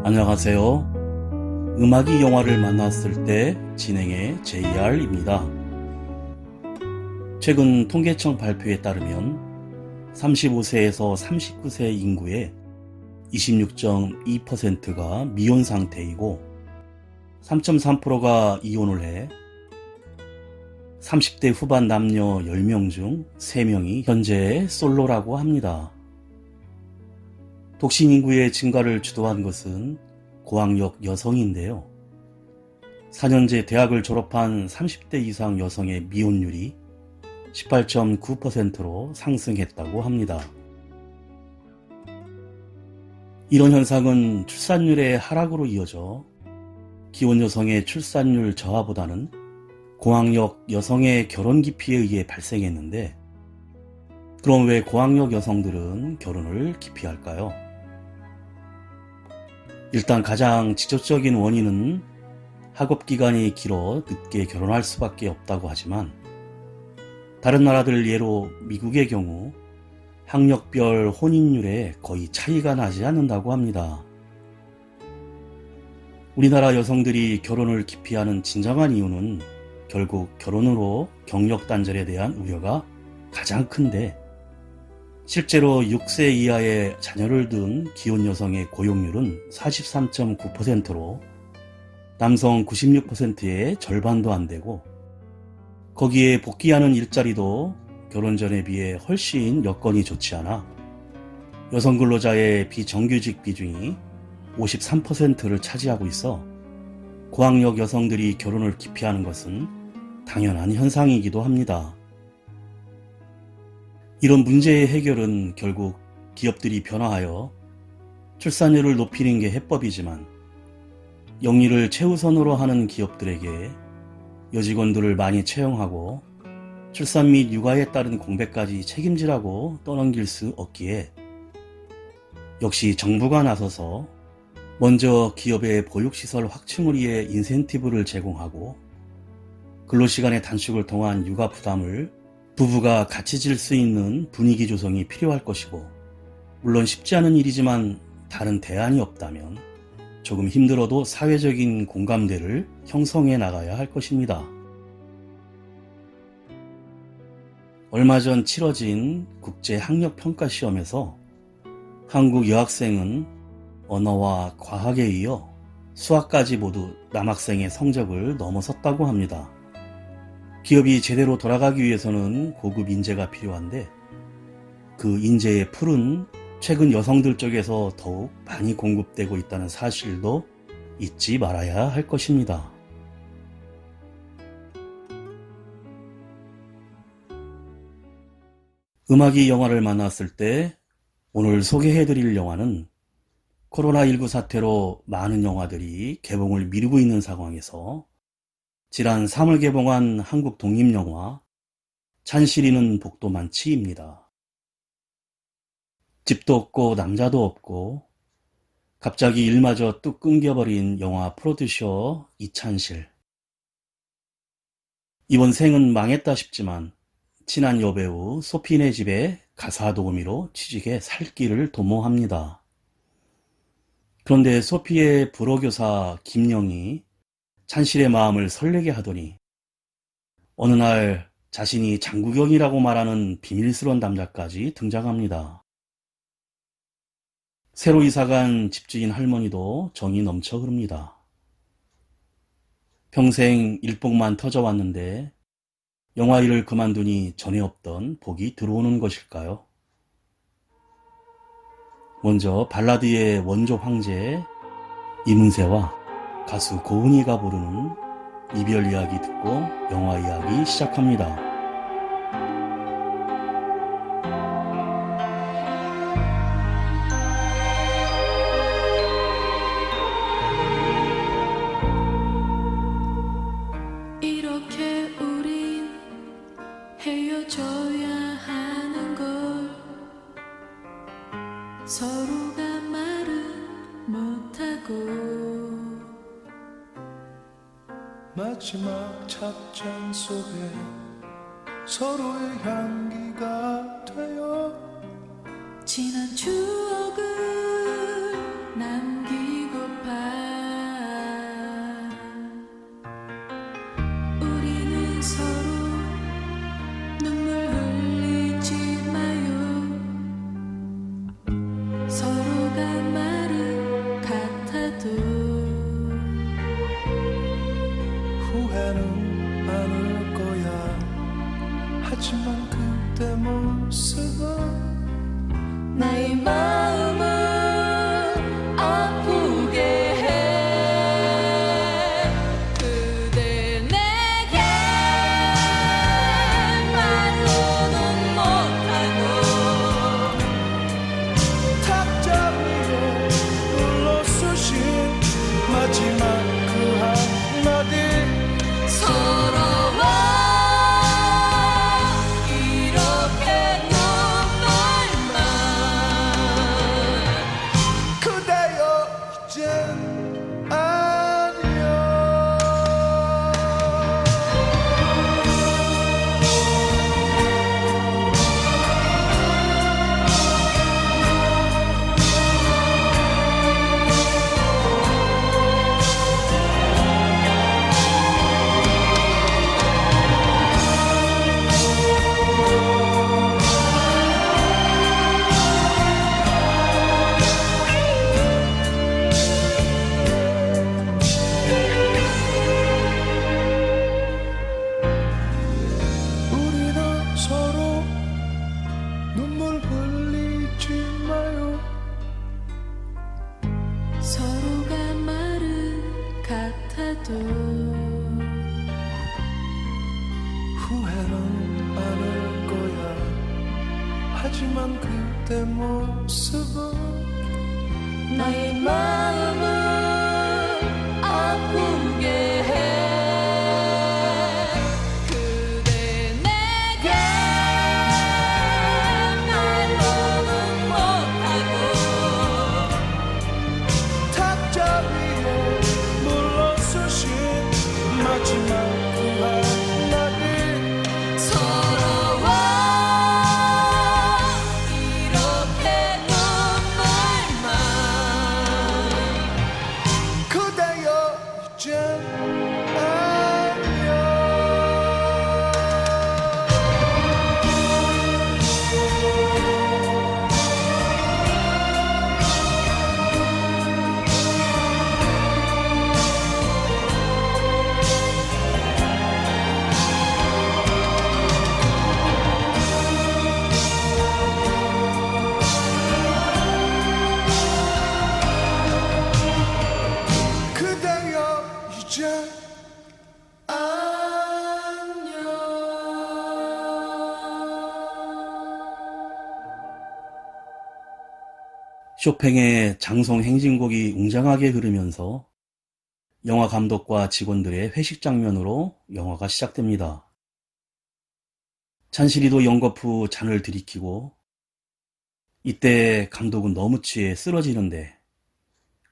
안녕하세요. 음악이 영화를 만났을 때 진행의 JR입니다. 최근 통계청 발표에 따르면 35세에서 39세 인구의 26.2%가 미혼 상태이고 3.3%가 이혼을 해 30대 후반 남녀 10명 중 3명이 현재 솔로라고 합니다. 독신 인구의 증가를 주도한 것은 고학력 여성인데요. 4년제 대학을 졸업한 30대 이상 여성의 미혼율이 18.9%로 상승했다고 합니다. 이런 현상은 출산율의 하락으로 이어져 기혼 여성의 출산율 저하보다는 고학력 여성의 결혼 기피에 의해 발생했는데, 그럼 왜 고학력 여성들은 결혼을 기피할까요? 일단 가장 직접적인 원인은 학업 기간이 길어 늦게 결혼할 수밖에 없다고 하지만, 다른 나라들 예로 미국의 경우 학력별 혼인율에 거의 차이가 나지 않는다고 합니다. 우리나라 여성들이 결혼을 기피하는 진정한 이유는 결국 결혼으로 경력 단절에 대한 우려가 가장 큰데, 실제로 6세 이하의 자녀를 둔 기혼 여성의 고용률은 43.9%로 남성 96%의 절반도 안 되고, 거기에 복귀하는 일자리도 결혼 전에 비해 훨씬 여건이 좋지 않아 여성 근로자의 비정규직 비중이 53%를 차지하고 있어 고학력 여성들이 결혼을 기피하는 것은 당연한 현상이기도 합니다. 이런 문제의 해결은 결국 기업들이 변화하여 출산율을 높이는 게 해법이지만, 영리를 최우선으로 하는 기업들에게 여직원들을 많이 채용하고 출산 및 육아에 따른 공백까지 책임지라고 떠넘길 수 없기에 역시 정부가 나서서 먼저 기업의 보육시설 확충을 위해 인센티브를 제공하고 근로시간의 단축을 통한 육아 부담을 부부가 같이 질 수 있는 분위기 조성이 필요할 것이고, 물론 쉽지 않은 일이지만 다른 대안이 없다면 조금 힘들어도 사회적인 공감대를 형성해 나가야 할 것입니다. 얼마 전 치러진 국제학력평가시험에서 한국 여학생은 언어와 과학에 이어 수학까지 모두 남학생의 성적을 넘어섰다고 합니다. 기업이 제대로 돌아가기 위해서는 고급 인재가 필요한데, 그 인재의 풀은 최근 여성들 쪽에서 더욱 많이 공급되고 있다는 사실도 잊지 말아야 할 것입니다. 음악이 영화를 만났을 때 오늘 소개해드릴 영화는 코로나19 사태로 많은 영화들이 개봉을 미루고 있는 상황에서 지난 3월 개봉한 한국 독립영화 찬실이는 복도 많지입니다. 집도 없고 남자도 없고 갑자기 일마저 뚝 끊겨버린 영화 프로듀서 이찬실. 이번 생은 망했다 싶지만 친한 여배우 소피네 집에 가사 도우미로 취직해 살 길을 도모합니다. 그런데 소피의 불어교사 김영이 찬실의 마음을 설레게 하더니 어느 날 자신이 장국영이라고 말하는 비밀스러운 남자까지 등장합니다. 새로 이사간 집주인 할머니도 정이 넘쳐 흐릅니다. 평생 일복만 터져왔는데 영화 일을 그만두니 전에 없던 복이 들어오는 것일까요? 먼저 발라드의 원조 황제 이문세와 가수 고은이가 부르는 이별 이야기 듣고 영화 이야기 시작합니다. 이렇게 우린 헤어져야 하는 걸 서로가 말은 못하고 마지막 작전 속에 서로의 향기가 되어 지난 추억을 남기고 하지만 그때 모습은 나의 마음을 아프게 해. 그대 내게 말로는 못하고 탁자 위에 물러서신 마지막 그 한마디 서러워 이렇게 눈물만. 그대여 이젠 그대여 이젠 쇼팽의 장송 행진곡이 웅장하게 흐르면서 영화 감독과 직원들의 회식 장면으로 영화가 시작됩니다. 찬실이도 연거푸 잔을 들이키고 이때 감독은 너무 취해 쓰러지는데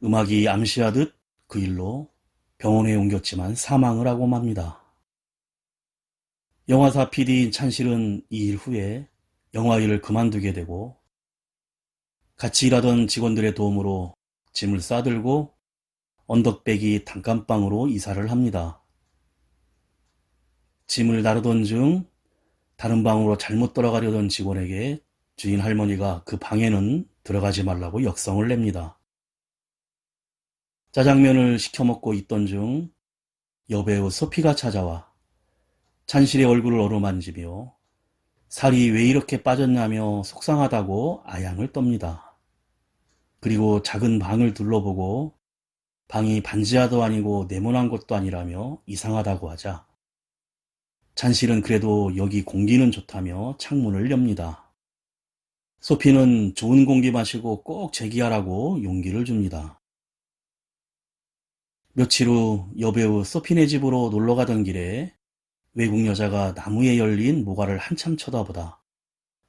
음악이 암시하듯 그 일로 병원에 옮겼지만 사망을 하고 맙니다. 영화사 PD인 찬실은 이 일 후에 영화 일을 그만두게 되고 같이 일하던 직원들의 도움으로 짐을 싸들고 언덕배기 단칸방으로 이사를 합니다. 짐을 나르던 중 다른 방으로 잘못 들어가려던 직원에게 주인 할머니가 그 방에는 들어가지 말라고 역성을 냅니다. 짜장면을 시켜 먹고 있던 중 여배우 소피가 찾아와 찬실의 얼굴을 어루만지며 살이 왜 이렇게 빠졌냐며 속상하다고 아양을 떱니다. 그리고 작은 방을 둘러보고 방이 반지하도 아니고 네모난 것도 아니라며 이상하다고 하자 찬실은 그래도 여기 공기는 좋다며 창문을 엽니다. 소피는 좋은 공기 마시고 꼭 재기하라고 용기를 줍니다. 며칠 후 여배우 소피네 집으로 놀러가던 길에 외국 여자가 나무에 열린 모가를 한참 쳐다보다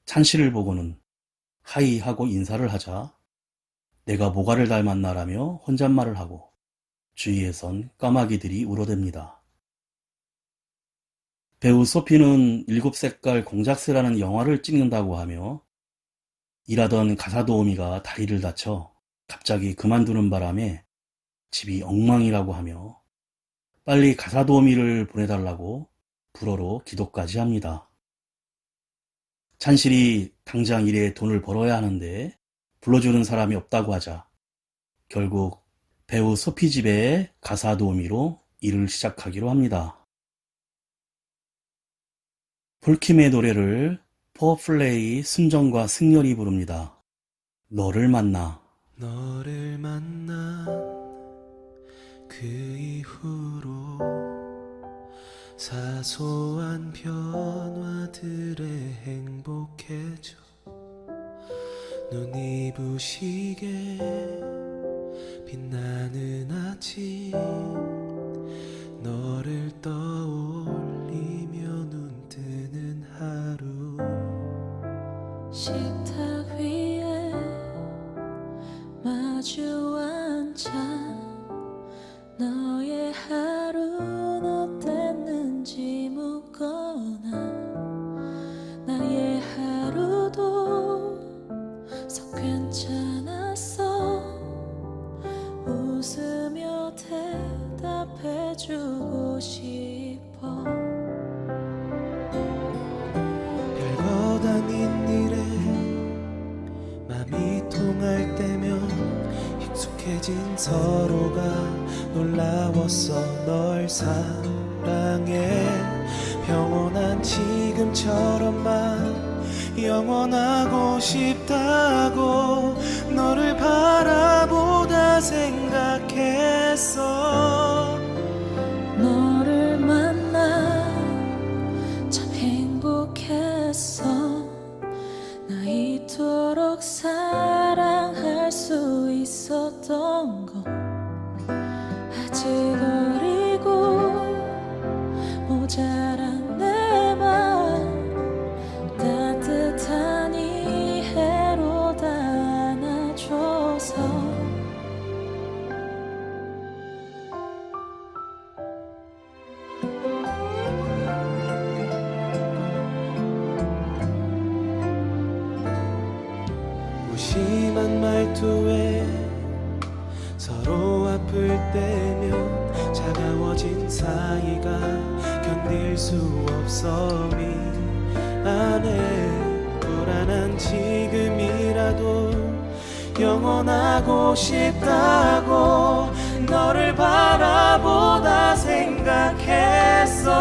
찬실을 보고는 하이 하고 인사를 하자 내가 모가를 닮았나라며 혼잣말을 하고 주위에선 까마귀들이 울어댑니다. 배우 소피는 일곱 색깔 공작새라는 영화를 찍는다고 하며 일하던 가사도우미가 다리를 다쳐 갑자기 그만두는 바람에 집이 엉망이라고 하며 빨리 가사도우미를 보내달라고 불어로 기도까지 합니다. 찬실이 당장 일에 돈을 벌어야 하는데 불러주는 사람이 없다고 하자 결국 배우 소피 집에 가사도우미로 일을 시작하기로 합니다. 폴킴의 노래를 포플레이 순정과 승열이 부릅니다. 너를 만나. 너를 만난 그 이후로 사소한 변화들에 행복해져 눈이 부시게 빛나는 아침 너를 떠올리며 눈 뜨는 하루 식탁 위에 마주 앉아 너의 하루는 어땠는지 묻거나 나의 하루도 썩 괜찮았어 웃으며 대답해주고 싶어 별것 아닌 일에 맘이 통할 때면 익숙해진 서로가 놀라웠어 널 사랑해 평온한 지금처럼만 영원하고 싶다고 너를 바라보다 생각했어 너를 만나 참 행복했어 나 이토록 사랑할 수 있었던 건 아직 어리고 모자란 내 맘 따뜻한 이해로 다 안아줘서 무심한 말투에 서로 아플 때면 차가워진 사이가 견딜 수 없어 미안해. 불안한 지금이라도 영원하고 싶다고 너를 바라보다 생각했어.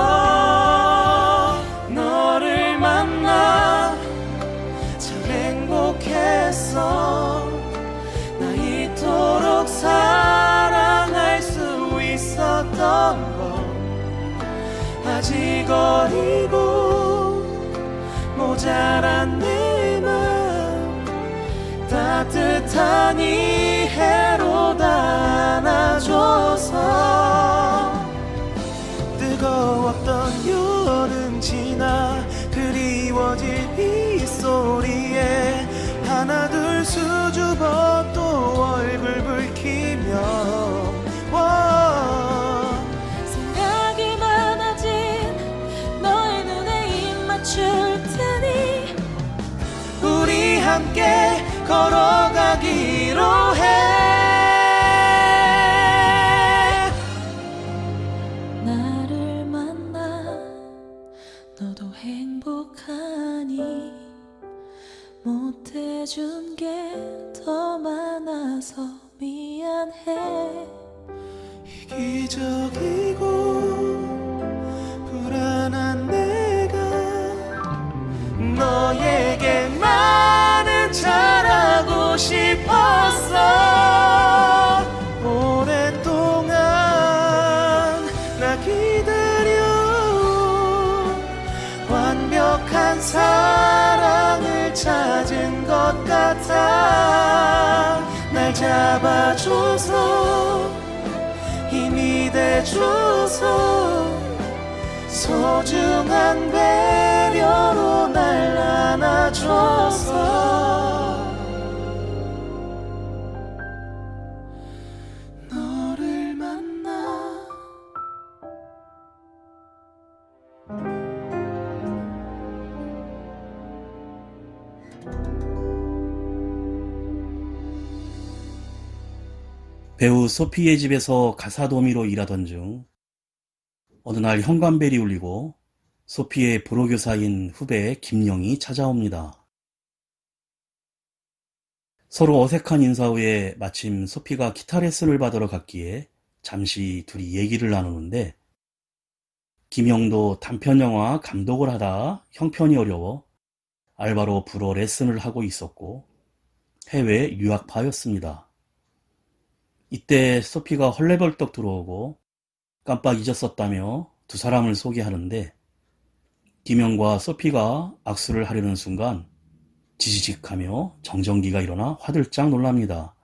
너를 만나 참 행복했어. 나 이토록 사랑할 수 있었던 건 아직 어리고 모자란 내 맘 따뜻한 이해로 다 안아줘서 뜨거웠던 여름 지나 그리워질 이 소리에 하나 둘 수줍어 또 얼굴 붉히며 생각이 많아진 너의 눈에 입 맞출 테니 우리 함께 걸어가기로 해. 나를 만나 너도 행복하니 못해준 게 더 많아서 미안해. 이기적이고 불안한 내가 너에게 많은 잘하고 싶었어. 오랫동안 나 기다려 완벽한 사랑을 찾은 것 같아. 날 잡아줘서 힘이 돼줘서 소중한 배려로 날 안아줘서 너를 만나 배우 소피의 집에서 가사도우미로 일하던 중 어느 날 현관벨이 울리고 소피의 불호교사인 후배 김영이 찾아옵니다. 서로 어색한 인사 후에 마침 소피가 기타 레슨을 받으러 갔기에 잠시 둘이 얘기를 나누는데 김영도 단편영화 감독을 하다 형편이 어려워 알바로 불어 레슨을 하고 있었고 해외 유학파였습니다. 이때 소피가 헐레벌떡 들어오고 깜빡 잊었었다며 두 사람을 소개하는데 김영과 소피가 악수를 하려는 순간 지지직하며 정전기가 일어나 화들짝 놀랍니다.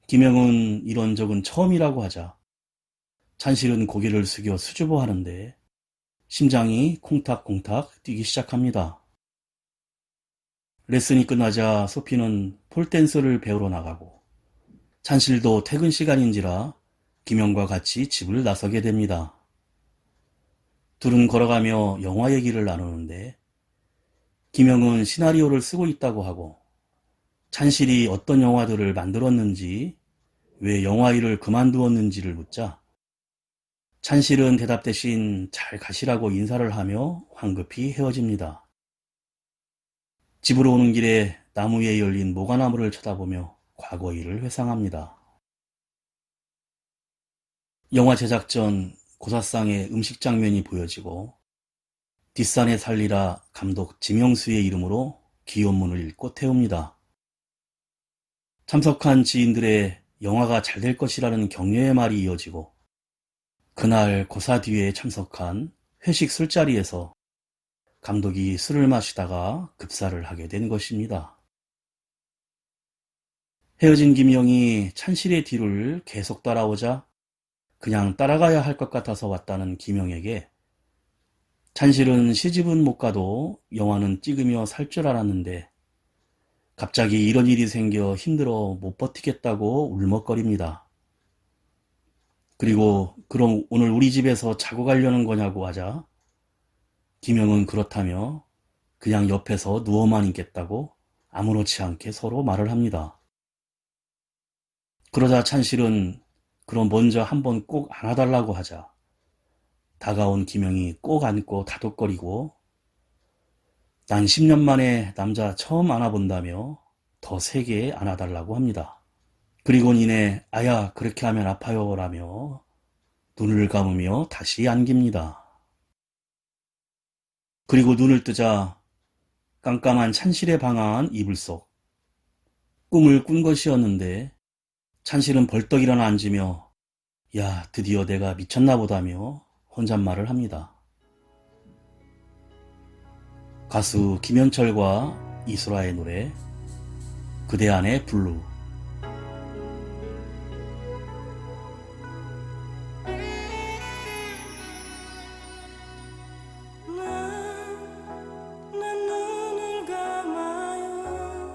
김영은 이런 적은 처음이라고 하자 찬실은 고개를 숙여 수줍어하는데 심장이 콩닥콩닥 뛰기 시작합니다. 레슨이 끝나자 소피는 폴댄스를 배우러 나가고 찬실도 퇴근 시간인지라 김영과 같이 집을 나서게 됩니다. 둘은 걸어가며 영화 얘기를 나누는데 김영은 시나리오를 쓰고 있다고 하고 찬실이 어떤 영화들을 만들었는지 왜 영화 일을 그만두었는지를 묻자 찬실은 대답 대신 잘 가시라고 인사를 하며 황급히 헤어집니다. 집으로 오는 길에 나무 위에 열린 모과나무를 쳐다보며 과거 일을 회상합니다. 영화 제작 전 고사상의 음식 장면이 보여지고 뒷산에 살리라 감독 지명수의 이름으로 기원문을 읽고 태웁니다. 참석한 지인들의 영화가 잘 될 것이라는 격려의 말이 이어지고 그날 고사 뒤에 참석한 회식 술자리에서 감독이 술을 마시다가 급사를 하게 된 것입니다. 헤어진 김영이 찬실의 뒤를 계속 따라오자 그냥 따라가야 할 것 같아서 왔다는 김영에게 찬실은 시집은 못 가도 영화는 찍으며 살 줄 알았는데 갑자기 이런 일이 생겨 힘들어 못 버티겠다고 울먹거립니다. 그리고 그럼 오늘 우리 집에서 자고 가려는 거냐고 하자 김영은 그렇다며 그냥 옆에서 누워만 있겠다고 아무렇지 않게 서로 말을 합니다. 그러자 찬실은 그럼 먼저 한번 꼭 안아달라고 하자 다가온 김영이 꼭 안고 다독거리고 난 10년 만에 남자 처음 안아본다며 더 세게 안아달라고 합니다. 그리고 니네 아야 그렇게 하면 아파요 라며 눈을 감으며 다시 안깁니다. 그리고 눈을 뜨자 깜깜한 찬실의 방안 이불 속 꿈을 꾼 것이었는데 찬실은 벌떡 일어나 앉으며 야 드디어 내가 미쳤나 보다며 혼잣말을 합니다. 가수 김현철과 이소라의 노래 그대 안의 블루. 난 눈을 감아요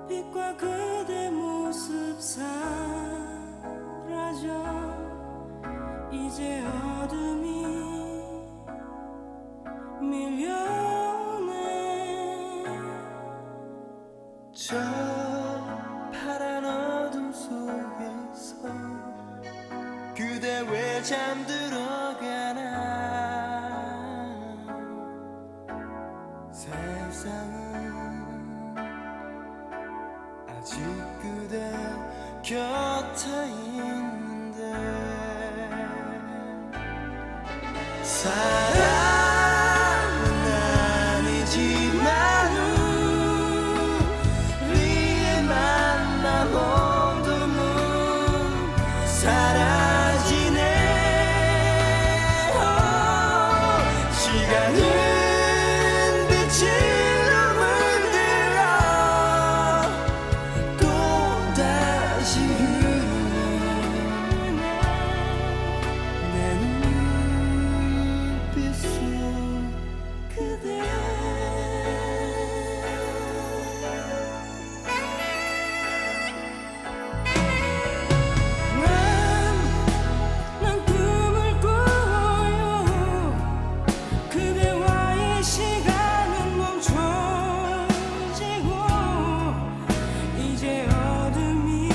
빛과 그대 모습 사라져 이제 어둠이 밀려오네 저 파란 어둠 속에서 그대 왜 잠들어가나 세상은 아직 그대 곁에 있는데 사랑은 아니지만 우리의 만남 어둠은 사라지네 시간은 빛으로 물들어 또다시 흐르네 내 눈빛 속 그대 난 꿈을 꾸어요 그대와의 시간은 멈춰지고 이제 어둠이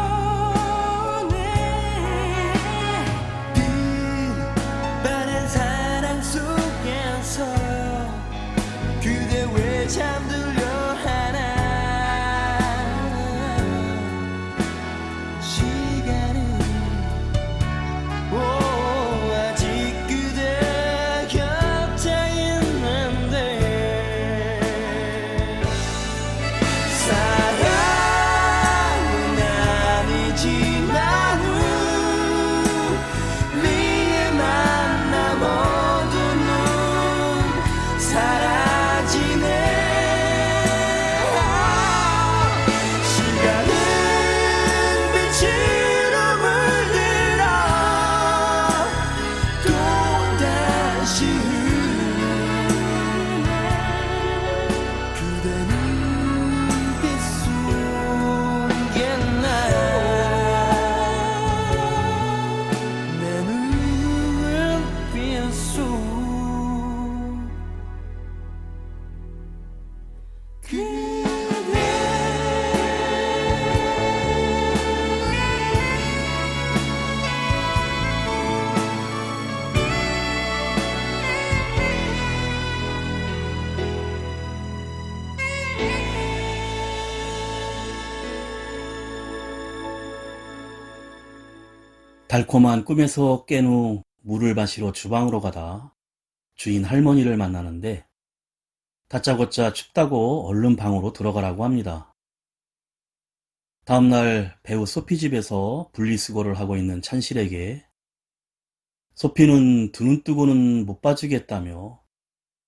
밀려오네 빛 바랜 사랑 속에서 그대 왜 잠들려 하나 시간은 아직 그대 곁에 있는데 사랑은 아니지만 우리의 만남 어둠은 사라지네 시간은 빛으로 물들어 또다시 흐르네 그대 눈빛 속에 내 눈빛 속 달콤한 꿈에서 깬 후 물을 마시러 주방으로 가다 주인 할머니를 만나는데 다짜고짜 춥다고 얼른 방으로 들어가라고 합니다. 다음날 배우 소피 집에서 분리수거를 하고 있는 찬실에게 소피는 두 눈 뜨고는 못 봐주겠다며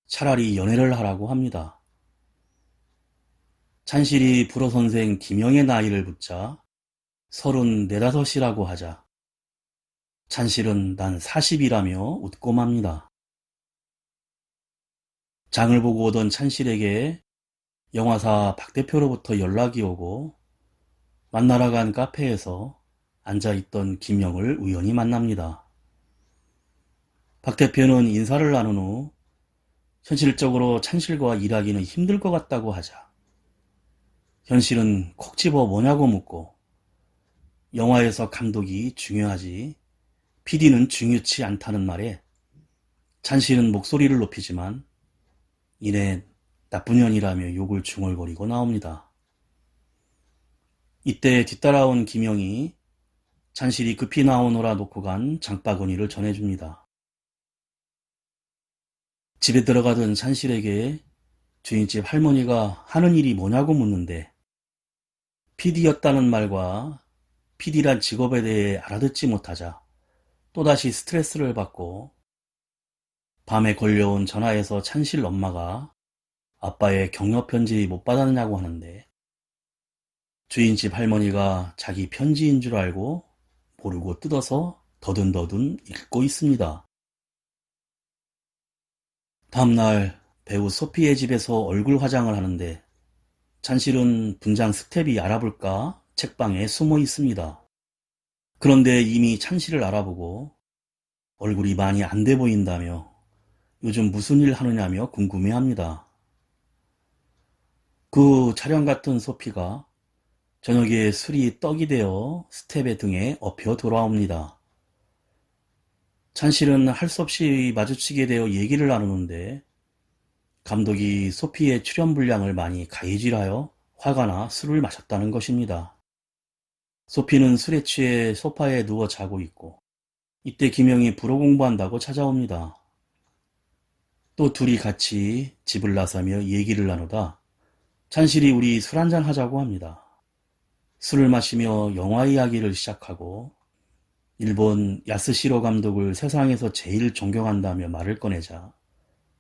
차라리 연애를 하라고 합니다. 찬실이 불어 선생 김영의 나이를 묻자 34~35이라고 하자 찬실은 난 40이라며 웃고 맙니다. 장을 보고 오던 찬실에게 영화사 박 대표로부터 연락이 오고 만나러 간 카페에서 앉아있던 김영을 우연히 만납니다. 박 대표는 인사를 나눈 후 현실적으로 찬실과 일하기는 힘들 것 같다고 하자 현실은 콕 집어 뭐냐고 묻고 영화에서 감독이 중요하지 PD는 중요치 않다는 말에 찬실은 목소리를 높이지만 이내 나쁜 년이라며 욕을 중얼거리고 나옵니다. 이때 뒤따라온 김영이 찬실이 급히 나오노라 놓고 간 장바구니를 전해줍니다. 집에 들어가던 찬실에게 주인집 할머니가 하는 일이 뭐냐고 묻는데 PD였다는 말과 PD란 직업에 대해 알아듣지 못하자 또다시 스트레스를 받고 밤에 걸려온 전화에서 찬실 엄마가 아빠의 격려 편지 못 받았냐고 하는데 주인집 할머니가 자기 편지인 줄 알고 모르고 뜯어서 더듬더듬 읽고 있습니다. 다음날 배우 소피의 집에서 얼굴 화장을 하는데 찬실은 분장 스텝이 알아볼까 책방에 숨어 있습니다. 그런데 이미 찬실을 알아보고 얼굴이 많이 안 돼 보인다며 요즘 무슨 일 하느냐며 궁금해합니다. 그 촬영 같은 소피가 저녁에 술이 떡이 되어 스텝의 등에 엎여 돌아옵니다. 찬실은 할 수 없이 마주치게 되어 얘기를 나누는데 감독이 소피의 출연 분량을 많이 가이질하여 화가 나 술을 마셨다는 것입니다. 소피는 술에 취해 소파에 누워 자고 있고 이때 김영이 불어 공부한다고 찾아옵니다. 또 둘이 같이 집을 나서며 얘기를 나누다 찬실이 우리 술 한잔 하자고 합니다. 술을 마시며 영화 이야기를 시작하고 일본 야스시로 감독을 세상에서 제일 존경한다며 말을 꺼내자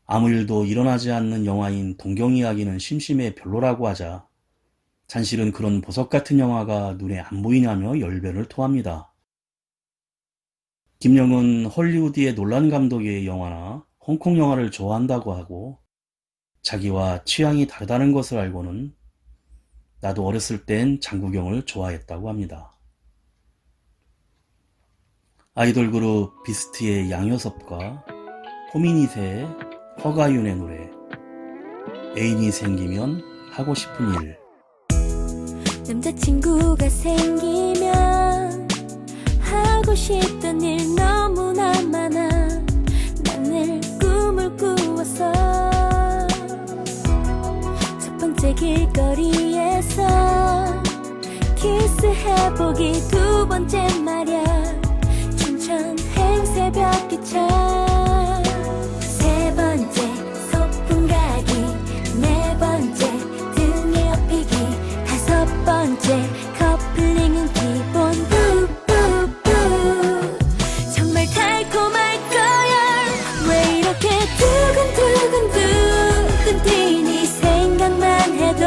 아무 일도 일어나지 않는 영화인 동경 이야기는 심심해 별로라고 하자 찬실은 그런 보석 같은 영화가 눈에 안 보이냐며 열변을 토합니다. 김영은 헐리우드의 놀란 감독의 영화나 홍콩 영화를 좋아한다고 하고 자기와 취향이 다르다는 것을 알고는 나도 어렸을 땐 장국영을 좋아했다고 합니다. 아이돌 그룹 비스트의 양효섭과 포미닛의 허가윤의 노래 애인이 생기면 하고 싶은 일. 남자친구가 생기면 하고 싶던 일 너무나 많아. 난 늘 꿈을 꾸어서 첫 번째 길거리에서 키스해보기, 두 번째 말야 춘천 행새벽기차, 세 번째 소풍 가기, 네 번째 등에 업히기, 다섯 번째 커플링은 기본. 뿌뿌뿌 정말 달콤할 거야. 왜 이렇게 두근두근 뛰니. 생각만 해도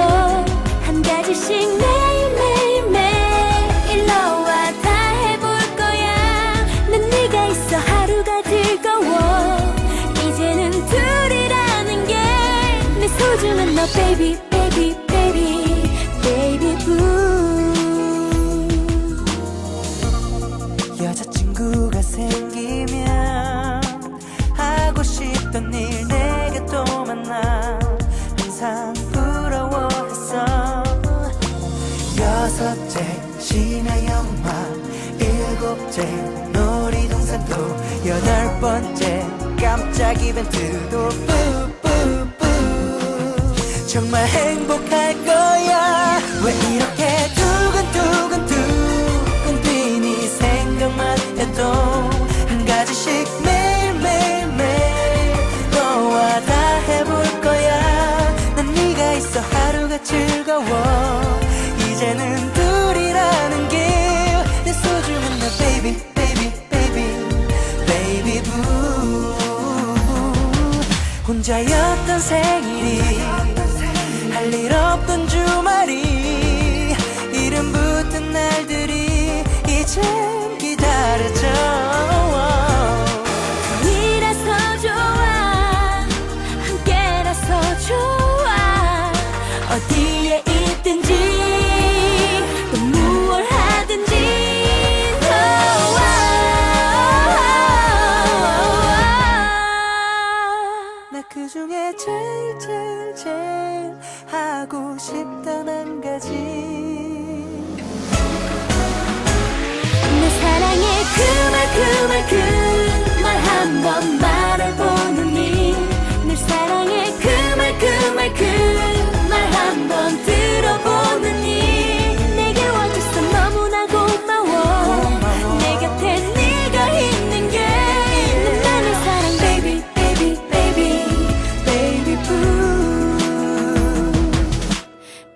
한 가지씩 매일매일 너와 다 해볼 거야. 난 네가 있어 하루가 즐거워. 이제는 둘이라는 게 내 소중한 너 baby baby baby baby boo. 여자친구가 생기면 하고 싶던 일 내게 또 만나. 항상 부러워했어. 여섯째 심야 영화, 일곱째 놀이동산도, 여덟 번째 깜짝 이벤트도 뿌뿌뿌 정말 행복할 거야. 왜 이렇게 두근두근 뛰니. 생각만 해도 한 가지씩 매일매일 너와 다 해볼 거야. 난 네가 있어 하루가 즐거워. 이제는 둘이라는 게 내 소중한 너 baby baby baby baby 혼자였던 생일이 할 일 없던 주말이 이름 붙은 날들이 이젠 기다려져 이라서 좋아 함께라서 좋아 어디에 있든지 또 무얼 하든지 좋아 나 그중에 제일 하고 싶던 한 가지 내 사랑해 그 말 한 번 말해보느니 늘 사랑해 그 말 한 번 들어보느니 내게 와줘서 너무나 고마워 내 곁에 네가 있는 게 나의 사랑 baby baby baby baby boo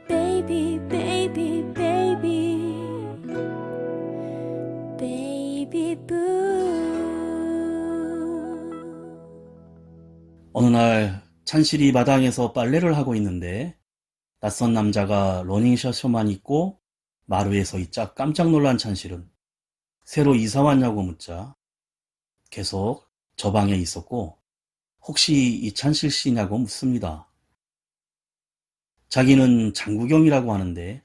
baby baby baby baby boo 어느 날 찬실이 마당에서 빨래를 하고 있는데 낯선 남자가 러닝셔츠만 입고 마루에 서 있자 깜짝 놀란 찬실은 새로 이사 왔냐고 묻자 계속 저 방에 있었고 혹시 이찬실 씨냐고 묻습니다. 자기는 장구경이라고 하는데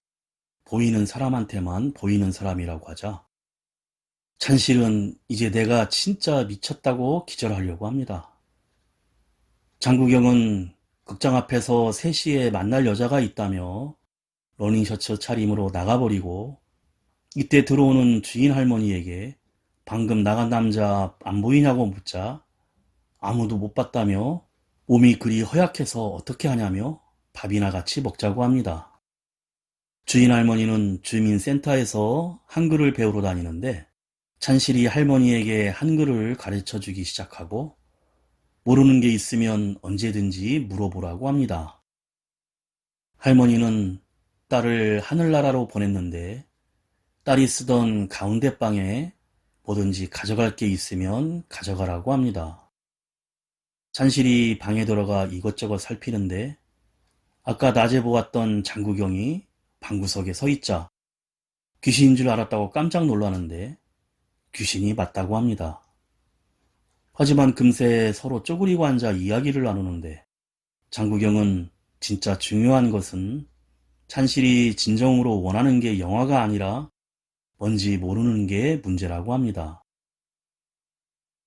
보이는 사람한테만 보이는 사람이라고 하자 찬실은 이제 내가 진짜 미쳤다고 기절하려고 합니다. 장구경은 극장 앞에서 3시에 만날 여자가 있다며 러닝셔츠 차림으로 나가버리고 이때 들어오는 주인 할머니에게 방금 나간 남자 안 보이냐고 묻자 아무도 못 봤다며 몸이 그리 허약해서 어떻게 하냐며 밥이나 같이 먹자고 합니다. 주인 할머니는 주민센터에서 한글을 배우러 다니는데 찬실이 할머니에게 한글을 가르쳐주기 시작하고 모르는 게 있으면 언제든지 물어보라고 합니다. 할머니는 딸을 하늘나라로 보냈는데 딸이 쓰던 가운데 방에 뭐든지 가져갈 게 있으면 가져가라고 합니다. 찬실이 방에 들어가 이것저것 살피는데 아까 낮에 보았던 장구경이 방구석에 서 있자 귀신인 줄 알았다고 깜짝 놀라는데 귀신이 맞다고 합니다. 하지만 금세 서로 쪼그리고 앉아 이야기를 나누는데 장구경은 진짜 중요한 것은 찬실이 진정으로 원하는 게 영화가 아니라 뭔지 모르는 게 문제라고 합니다.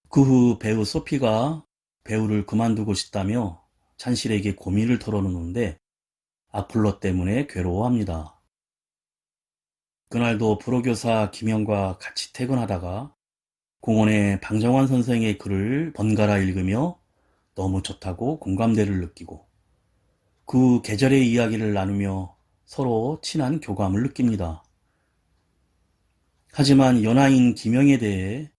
그 후 배우 소피가 배우를 그만두고 싶다며 찬실에게 고민을 털어놓는데 악플러 때문에 괴로워합니다. 그날도 불어교사 김영과 같이 퇴근하다가 공원에 방정환 선생의 글을 번갈아 읽으며 너무 좋다고 공감대를 느끼고 그 계절의 이야기를 나누며 서로 친한 교감을 느낍니다. 하지만 연하인 김영에 대해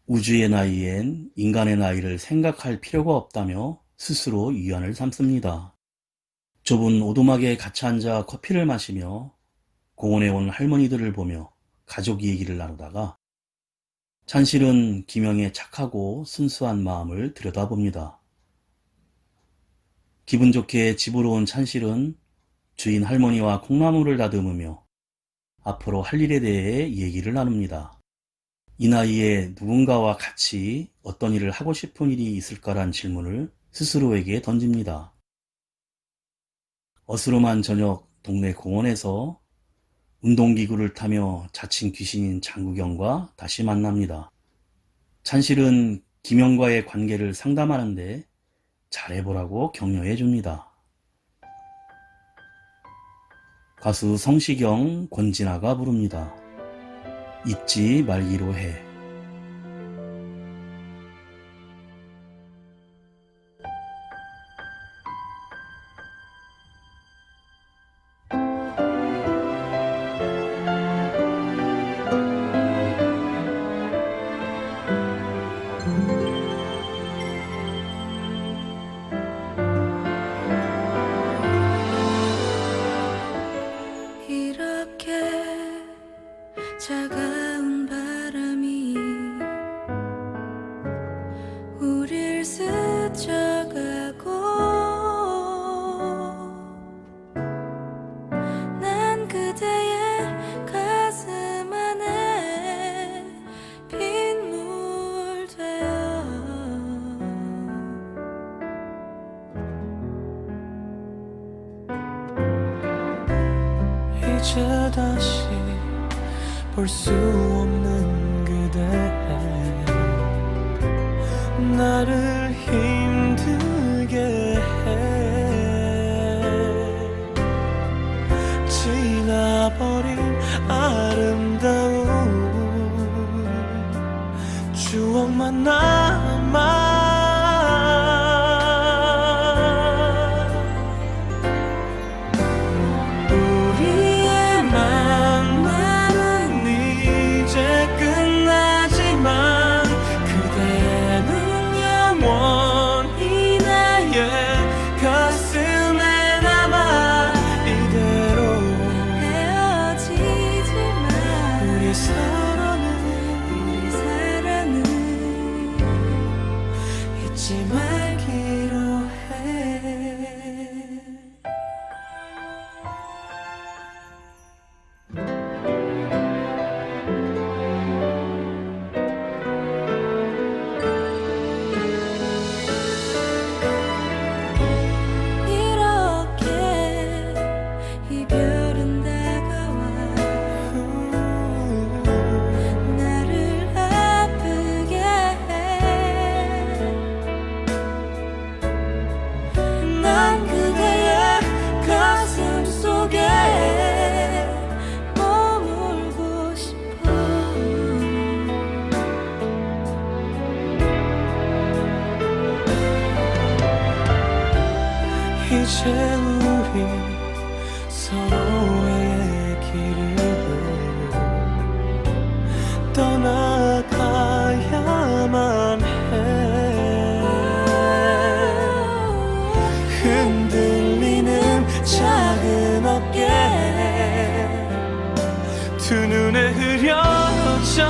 우주의 나이엔 인간의 나이를 생각할 필요가 없다며 스스로 위안을 삼습니다. 좁은 오두막에 같이 앉아 커피를 마시며 공원에 온 할머니들을 보며 가족 얘기를 나누다가 찬실은 김영의 착하고 순수한 마음을 들여다봅니다. 기분 좋게 집으로 온 찬실은 주인 할머니와 콩나물을 다듬으며 앞으로 할 일에 대해 얘기를 나눕니다. 이 나이에 누군가와 같이 어떤 일을 하고 싶은 일이 있을까란 질문을 스스로에게 던집니다. 어스름한 저녁 동네 공원에서 운동기구를 타며 자칭 귀신인 장구경과 다시 만납니다. 찬실은 김영과의 관계를 상담하는데 잘해보라고 격려해 줍니다. 가수 성시경, 권진아가 부릅니다. 잊지 말기로 해. 이렇게 차가운 바람이 이제 다시 볼 수 없는 그대 나를 힘들게 해 지나버린 아름다운 추억만 남아 우리의 만남은 이제 끝나지만 그대는 영원히 나의 가슴에 남아 이대로 헤어지지만 우리 사랑은 잊지 말기로 해 이렇게 이별은 다가와 나를 아프게 해 난 그대의 가슴 속에 머물고 싶어 이제 우리 서로의 길을 떠나가야만 해 흔들리는 작은 어깨 두 눈에 흐려져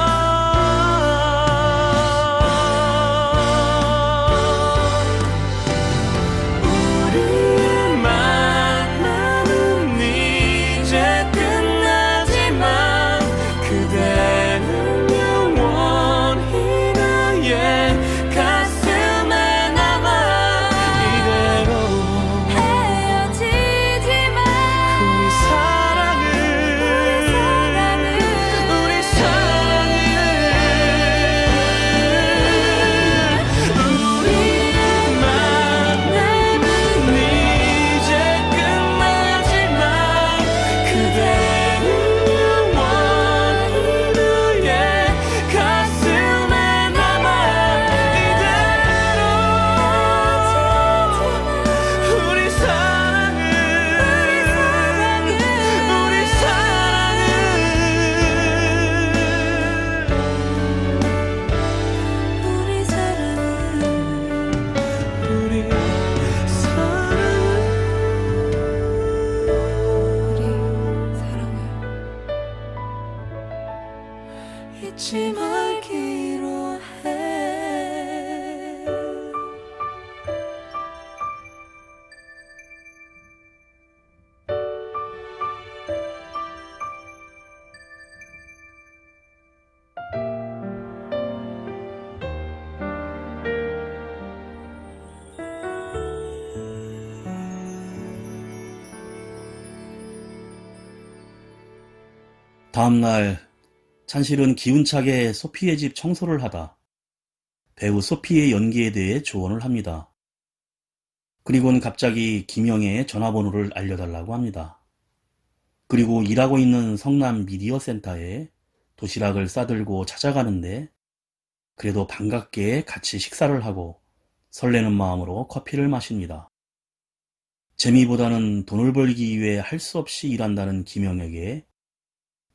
우리의 만남은 이제 끝나지만 그대는 영원히 나의 가슴에 남아 이대로 헤어지지만 우리 사랑은 우리의 만남은 이제 끝나지만 그대는 영원히 나의 가슴에 남아 이대로 우리 사랑은 잊지 말기로 해 다음날 찬실은 기운차게 소피의 집 청소를 하다 배우 소피의 연기에 대해 조언을 합니다. 그리고는 갑자기 김영애의 전화번호를 알려달라고 합니다. 그리고 일하고 있는 성남 미디어 센터에 도시락을 싸들고 찾아가는데 그래도 반갑게 같이 식사를 하고 설레는 마음으로 커피를 마십니다. 재미보다는 돈을 벌기 위해 할 수 없이 일한다는 김영애에게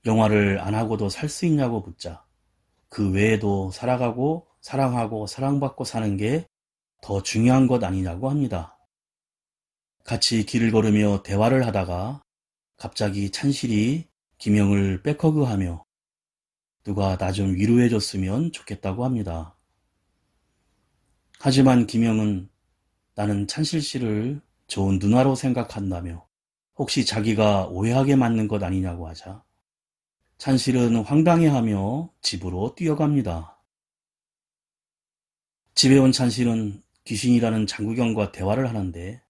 영화를 안 하고도 살 수 있냐고 묻자 그 외에도 살아가고 사랑하고 사랑받고 사는 게 더 중요한 것 아니냐고 합니다. 같이 길을 걸으며 대화를 하다가 갑자기 찬실이 김영을 백허그하며 누가 나 좀 위로해줬으면 좋겠다고 합니다. 하지만 김영은 나는 찬실 씨를 좋은 누나로 생각한다며 혹시 자기가 오해하게 맞는 것 아니냐고 하자 찬실은 황당해하며 집으로 뛰어갑니다. 집에 온 찬실은 귀신이라는 장국영과 대화를 하는데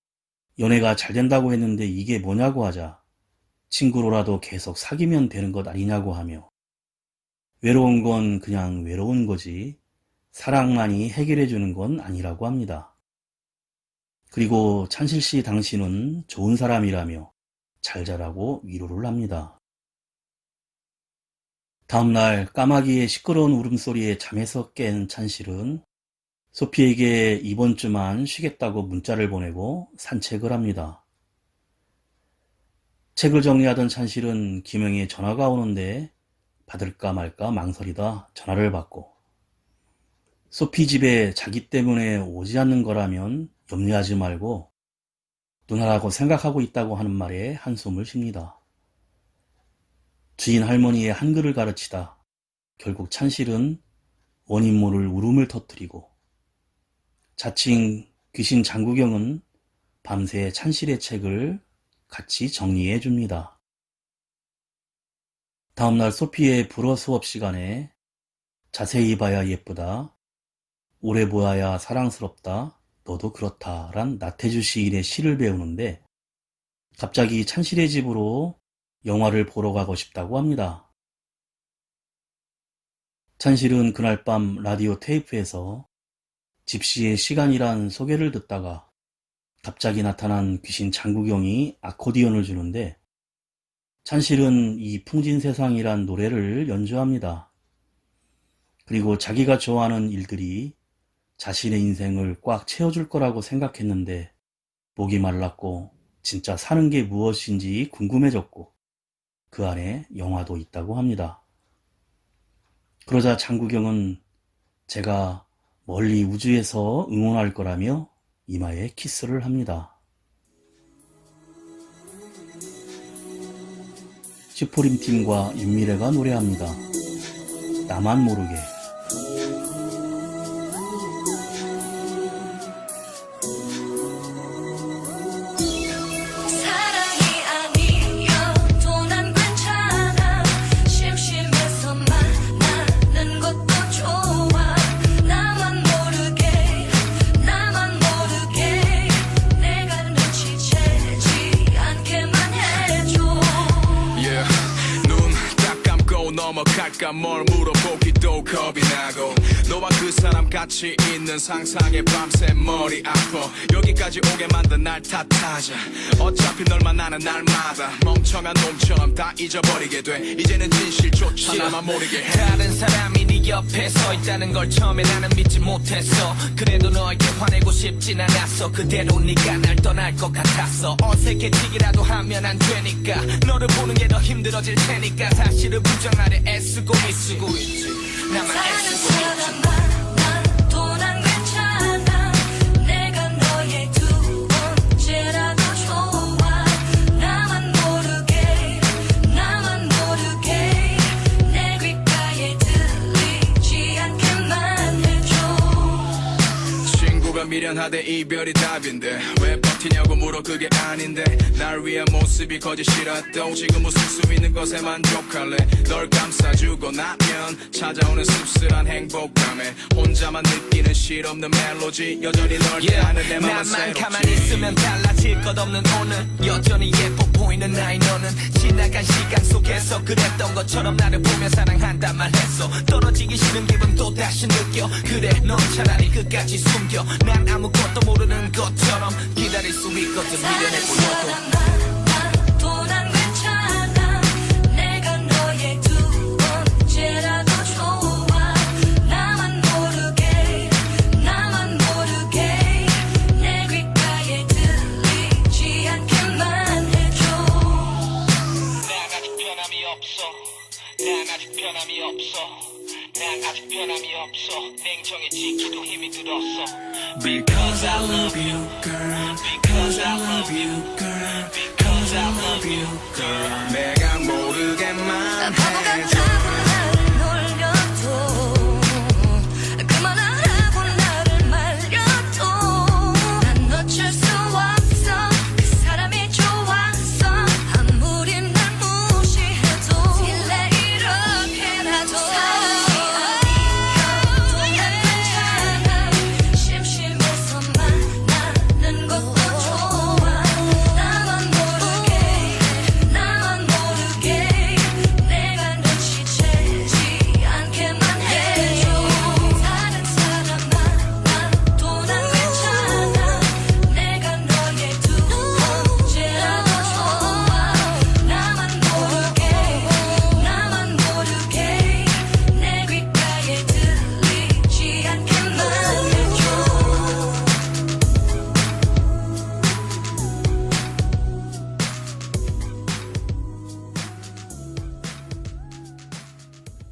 연애가 잘 된다고 했는데 이게 뭐냐고 하자 친구로라도 계속 사귀면 되는 것 아니냐고 하며 외로운 건 그냥 외로운 거지 사랑만이 해결해 주는 건 아니라고 합니다. 그리고 찬실 씨 당신은 좋은 사람이라며 잘 자라고 위로를 합니다. 다음날 까마귀의 시끄러운 울음소리에 잠에서 깬 찬실은 소피에게 이번 주만 쉬겠다고 문자를 보내고 산책을 합니다. 책을 정리하던 찬실은 김영의 전화가 오는데 받을까 말까 망설이다 전화를 받고 소피 집에 자기 때문에 오지 않는 거라면 염려하지 말고 누나라고 생각하고 있다고 하는 말에 한숨을 쉽니다. 주인 할머니의 한글을 가르치다 결국 찬실은 원인 모를 울음을 터뜨리고 자칭 귀신 장구경은 밤새 찬실의 책을 같이 정리해 줍니다. 다음날 소피의 불어 수업 시간에 자세히 봐야 예쁘다, 오래 보아야 사랑스럽다, 너도 그렇다 란 나태주 시인의 시를 배우는데 갑자기 찬실의 집으로 영화를 보러 가고 싶다고 합니다. 찬실은 그날 밤 라디오 테이프에서 집시의 시간이란 소개를 듣다가 갑자기 나타난 귀신 장구경이 아코디언을 주는데 찬실은 이 풍진세상이란 노래를 연주합니다. 그리고 자기가 좋아하는 일들이 자신의 인생을 꽉 채워줄 거라고 생각했는데 목이 말랐고 진짜 사는 게 무엇인지 궁금해졌고 그 안에 영화도 있다고 합니다. 그러자 장구경은 제가 멀리 우주에서 응원할 거라며 이마에 키스를 합니다. 슈프림 팀과 윤미래가 노래합니다. 나만 모르게. 사랑이 아니어도 난 괜찮아 심심해서 만나는 것도 좋아 나만 모르게 내가 눈치채지 않게만 해줘 Yeah. 눈 딱 감고 넘어갈까 뭘 물어보기도 겁이 나고 너와 그 사람 같이 있는 상상에 밤새 머리 아파 여기까지 오게 만든 날 탓하자 어차피 널 만나는 날마다 멍청한 놈처럼 다 잊어버리게 돼 이제는 진실조차 나만 모르게 해 다른 사람이 네 옆에 서 있다는 걸 처음에 나는 믿지 못했어 그래도 너에게 화내고 싶진 않았어 그대로 네가 날 떠날 것 같았어 어색해지기라도 하면 안 되니까 너를 보는 게 더 힘들어질 테니까 사실을 부정하려 애쓰고 있지 나만 사는 애쓰고 있지 사람만도 난 괜찮아 내가 너의 두 번째라도 좋아 나만 모르게 내 귓가에 들리지 않게만 해줘 친구가 미련하대 이별이 답인데 왜 버티냐고 물어 그게 아닌데 날 위한 모습이 거짓이라도 지금 웃을 수 있는 것에 만족할래 널 감싸주고 나면 찾아오는 씁쓸한 행복감에 혼자만 느끼는 실없는 멜로디 여전히 널 대하는 내 맘은 나만 가만히 새롭지 있으면 달라질 것 없는 오늘 여전히 예뻐 보이는 나의 너는 지나간 시간 속에서 그랬던 것처럼 나를 보며 사랑한단 말 했어 떨어지기 싫은 기분 또다시 느껴 그래 넌 차라리 끝까지 숨겨 난 아무것도 모르는 것처럼 기다릴 수 있거든 미련해 보여도 사랑만도 난 괜찮아 내가 너의 두 번째라도 좋아 나만 모르게 내 귓가에 들리지 않게만 해줘 난 아직 변함이 없어 냉정해지기도 힘이 들었어 Because I love you girl Because I love you girl Because I love you girl 내가 모르게만 바보 해줘 같다고 나를 놀려도 그만하라고 나를 말려도 난 놓칠 수 없어 그 사람이 좋았어 아무리 날 무시해도 딜레 이렇게 나도 사랑이 아니어도 난 괜찮아 심심해서 만나는 것도 좋아 나만 모르게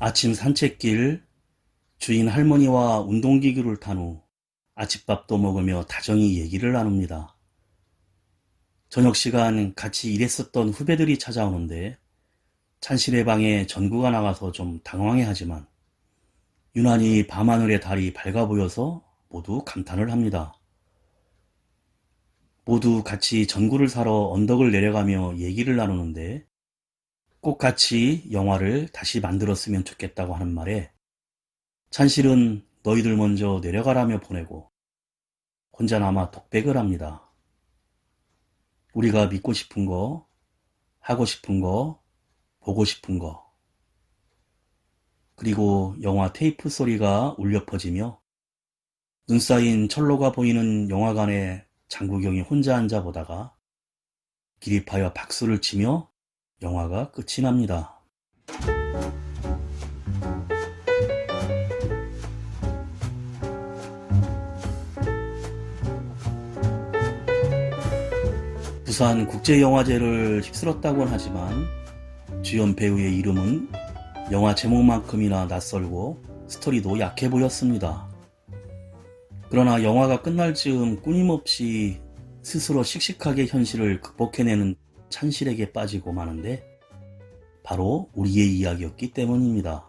아침 산책길, 주인 할머니와 운동기구를 탄 후 아침밥도 먹으며 다정히 얘기를 나눕니다. 저녁 시간 같이 일했었던 후배들이 찾아오는데 찬실의 방에 전구가 나가서 좀 당황해하지만 유난히 밤하늘의 달이 밝아 보여서 모두 감탄을 합니다. 모두 같이 전구를 사러 언덕을 내려가며 얘기를 나누는데 꼭 같이 영화를 다시 만들었으면 좋겠다고 하는 말에 찬실은 너희들 먼저 내려가라며 보내고 혼자 남아 독백을 합니다. 우리가 믿고 싶은 거, 하고 싶은 거, 보고 싶은 거. 그리고 영화 테이프 소리가 울려 퍼지며 눈 쌓인 철로가 보이는 영화관에 장국영이 혼자 앉아 보다가 기립하여 박수를 치며 영화가 끝이 납니다. 부산 국제영화제를 휩쓸었다곤 하지만 주연 배우의 이름은 영화 제목만큼이나 낯설고 스토리도 약해 보였습니다. 그러나 영화가 끝날 즈음 끊임없이 스스로 씩씩하게 현실을 극복해내는 찬실에게 빠지고 마는데 바로 우리의 이야기였기 때문입니다.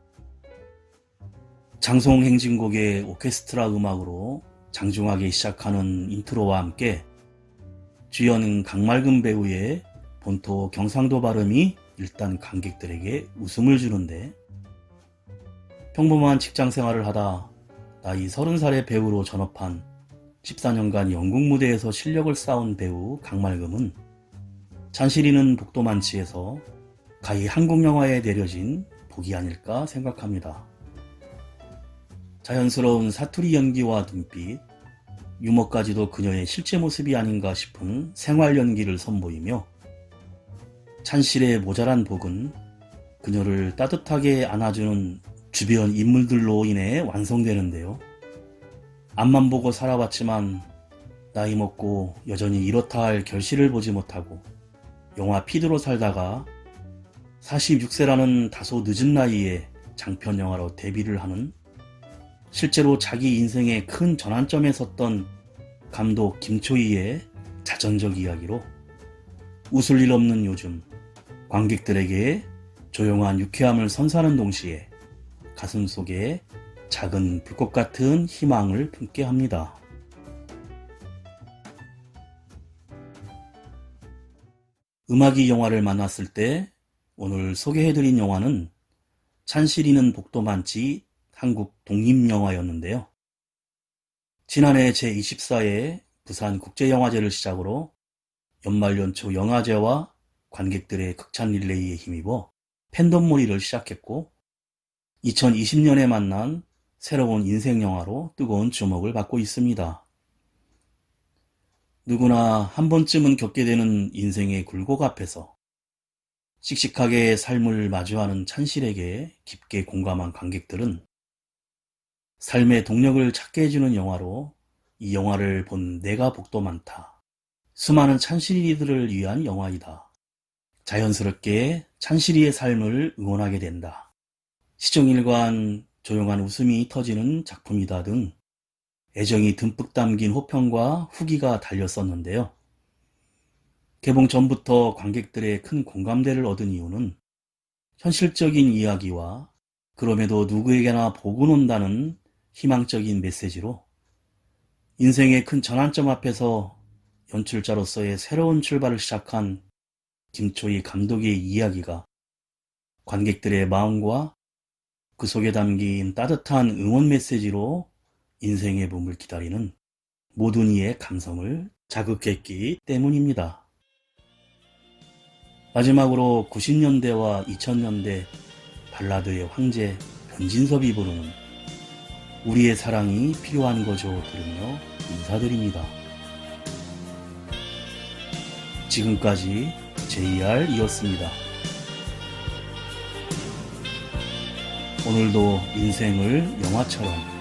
장송행진곡의 오케스트라 음악으로 장중하게 시작하는 인트로와 함께 주연 강맑은 배우의 본토 경상도 발음이 일단 관객들에게 웃음을 주는데 평범한 직장생활을 하다 나이 30살의 배우로 전업한 14년간 영국 무대에서 실력을 쌓은 배우 강맑음은 찬실이는 복도만치에서 가히 한국 영화에 내려진 복이 아닐까 생각합니다. 자연스러운 사투리 연기와 눈빛, 유머까지도 그녀의 실제 모습이 아닌가 싶은 생활 연기를 선보이며 찬실의 모자란 복은 그녀를 따뜻하게 안아주는 주변 인물들로 인해 완성되는데요. 앞만 보고 살아왔지만 나이 먹고 여전히 이렇다 할 결실을 보지 못하고 영화 피드로 살다가 46세라는 다소 늦은 나이에 장편 영화로 데뷔를 하는 실제로 자기 인생의 큰 전환점에 섰던 감독 김초희의 자전적 이야기로 웃을 일 없는 요즘 관객들에게 조용한 유쾌함을 선사하는 동시에 가슴속에 작은 불꽃 같은 희망을 품게 합니다. 음악이 영화를 만났을 때 오늘 소개해드린 영화는 찬실이는 복도 많지 한국 독립영화였는데요. 지난해 제24회 부산 국제영화제를 시작으로 연말연초 영화제와 관객들의 극찬 릴레이에 힘입어 팬덤몰이를 시작했고 2020년에 만난 새로운 인생영화로 뜨거운 주목을 받고 있습니다. 누구나 한 번쯤은 겪게 되는 인생의 굴곡 앞에서 씩씩하게 삶을 마주하는 찬실에게 깊게 공감한 관객들은 삶의 동력을 찾게 해주는 영화로 이 영화를 본 내가 복도 많다. 수많은 찬실이들을 위한 영화이다. 자연스럽게 찬실이의 삶을 응원하게 된다. 시종일관 조용한 웃음이 터지는 작품이다 등 애정이 듬뿍 담긴 호평과 후기가 달렸었는데요. 개봉 전부터 관객들의 큰 공감대를 얻은 이유는 현실적인 이야기와 그럼에도 누구에게나 복은 온다는 희망적인 메시지로 인생의 큰 전환점 앞에서 연출자로서의 새로운 출발을 시작한 김초희 감독의 이야기가 관객들의 마음과 그 속에 담긴 따뜻한 응원 메시지로 인생의 붐을 기다리는 모든 이의 감성을 자극했기 때문입니다. 마지막으로 90년대와 2000년대 발라드의 황제 변진섭이 부르는 우리의 사랑이 필요한 거죠 들으며 인사드립니다. 지금까지 JR이었습니다. 오늘도 인생을 영화처럼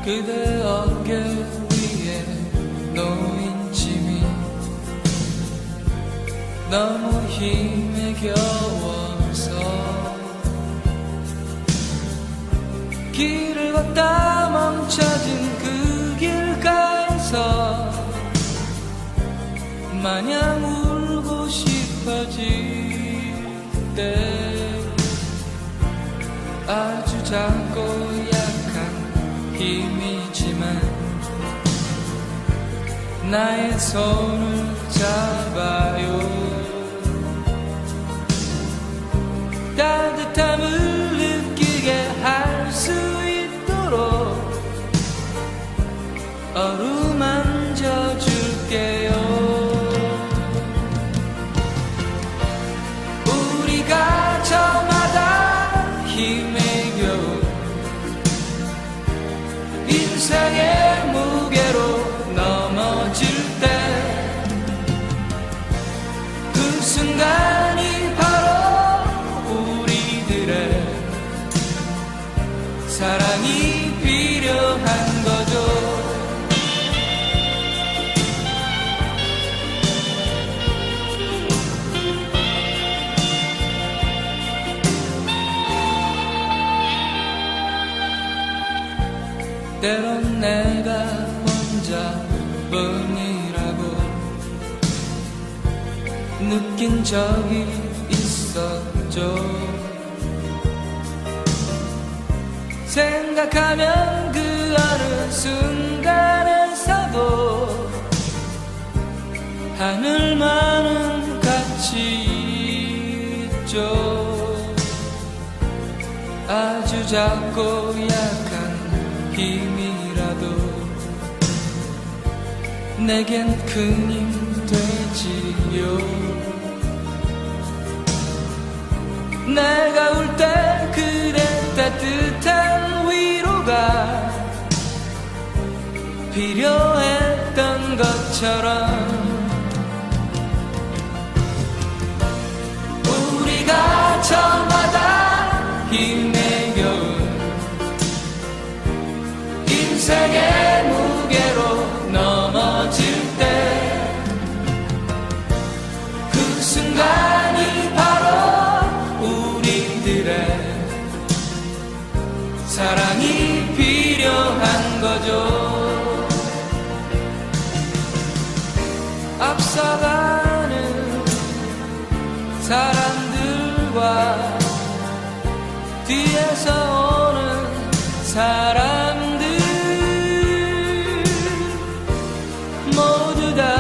그대 어깨 위에 놓인 짐이 너무 힘에 겨워서 길을 걷다 멈춰진 그 길가에서 마냥 울고 싶어질 때 아주 작고 약한 힘이지만 나의 손을 잡아요. 따뜻함을 느끼게 할 수 있도록 어루만져 줄게요. 우리가 저마다 힘에 겨운 인생의 무게로 넘어질 때 그 순간이 바로 우리들의 사랑이 필요한 거죠. 때론 내가 혼자뿐이라고 느낀 적이 있었죠. 생각하면 그 어느 순간에서도 하늘만은 같이 있죠. 아주 작고 약한 힘이라도 내겐 큰 힘 되지요. 내가 울 때 그대 따뜻한 위로가 필요했던 것처럼 우리가 저마다 힘에 겨운 인생의 무게로 넘어질 때 그 순간이 바로 우리들의 사랑이 필요한 거죠. 앞서가는 사람들과 뒤에서 오는 사람들 모두 다